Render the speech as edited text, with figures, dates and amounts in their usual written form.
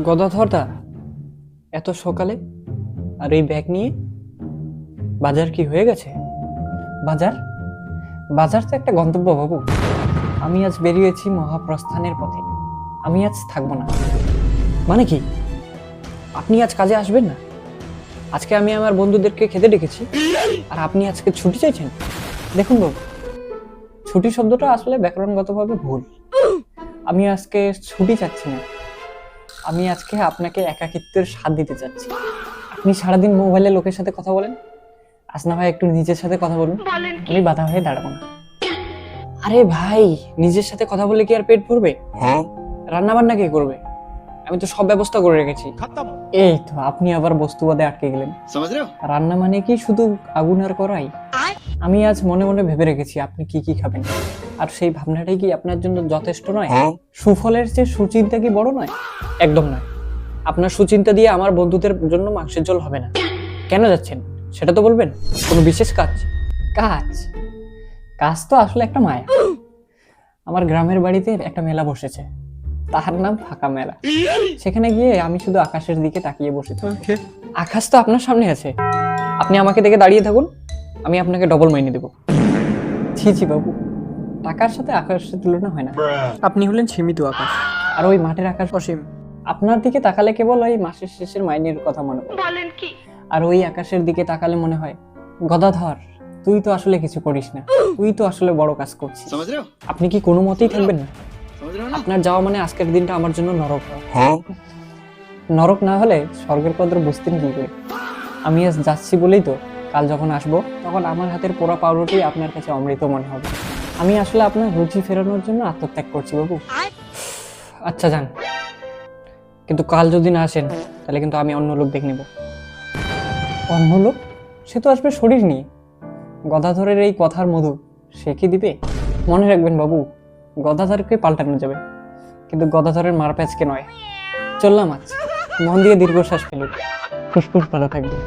গদাধরদা, এত সকালে আর এই ব্যাগ নিয়ে বাজার কি হয়ে গেছে? বাজার বাজার তো একটা গন্তব্য বাবু। আমি আজ বেরিয়েছি মহাপ্রস্থানের পথে। আমি আজ থাকবো না। মানে কি, আপনি আজ কাজে আসবেন না? আজকে আমি আমার বন্ধুদেরকে খেতে ডেকেছি আর আপনি আজকে ছুটি চাইছেন? দেখুন বাবু, ছুটি শব্দটা আসলে ব্যাকরণগতভাবে ভুল। আমি আজকে ছুটি চাচ্ছি না, আমি আজকে আপনাকে একাকিত্বের স্বাদ দিতে চাচ্ছি। আপনি সারাদিন মোবাইলে লোকের সাথে কথা বলেন, আজ না ভাই একটু নিজের সাথে কথা বলুন। আমি বাধা হয়ে দাঁড়াবো না। আরে ভাই, নিজের সাথে কথা বলে কি আর পেট ভরবে? রান্না বান্না কে করবে? আমি তো সব ব্যবস্থা করে রেখেছি। এই তো আপনি আবার বস্তুবাদে আটকে গেলেন। রান্না মানে কি শুধু আগুন আর করাই? আমি আজ মনে মনে ভেবে রেখেছি আপনি কি কি খাবেন, আর সেই ভাবনাটাই কি আপনার জন্য যথেষ্ট নয়? সুফলের চেয়ে সুচিন্তা কি বড় নয়? একদম নয়। আপনার সুচিন্তা দিয়ে আমার বন্ধুদের জন্য মাংসের ঝোল হবে না। কেন যাচ্ছেন সেটা তো বলবেন। কোনো বিশেষ কাজ? কাজ কাজ তো আসলে একটা মায়া। আমার গ্রামের বাড়িতে একটা মেলা বসেছে, তাহার নাম ফাঁকা মেলা। সেখানে গিয়ে আমি শুধু আকাশের দিকে তাকিয়ে বসেছি। আকাশ তো আপনার সামনে আছে, আপনি আমাকে দেখে দাঁড়িয়ে থাকুন, আমি আপনাকে ডবল মাইনে দেবো। ছি ছি বাবু, টাকার সাথে আকাশের তুলনা হয় না। আপনি হলেন সীমিত আকাশ, আর ওই মাঠের আকাশ অসীম। আপনার দিকে তাকালে কেবল ওই মাসের শেষের মাইনের কথা মনে পড়ে। আর ওই আকাশের দিকে তাকালে মনে হয়, গদাধর তুই তো আসলে কিছু করিস না, তুই তো আসলে বড় কাজ করছিস। আপনি কি কোনো মতেই থাকবেন না? আপনার যাওয়া মানে আজকের দিনটা আমার জন্য নরক। নরক না হলে স্বর্গের কদর বুঝতেন কি করে? আমি আজ যাচ্ছি বলেই তো কাল যখন আসবো তখন আমার হাতের পোড়া পাউরুটি আপনার কাছে অমৃত মনে হবে। আমি আসলে আপনার রুচি ফেরানোর জন্য আত্মত্যাগ করছি বাবু। আচ্ছা যান, কিন্তু কাল যদি না আসেন তাহলে কিন্তু আমি অন্য লোক দেখে নেব। অন্য লোক? সে তো আসবে শরীর নিয়ে। গদাধরের এই কথার মধু সে কি দিবে? মনে রাখবেন বাবু, গদাধরকে পাল্টানো যাবে, কিন্তু গদাধরের মারপ্যাচকে নয়। চললাম আজ, মন দিয়ে দীর্ঘশ্বাস ফেলুন। ফুসফুস ভালো থাকবে।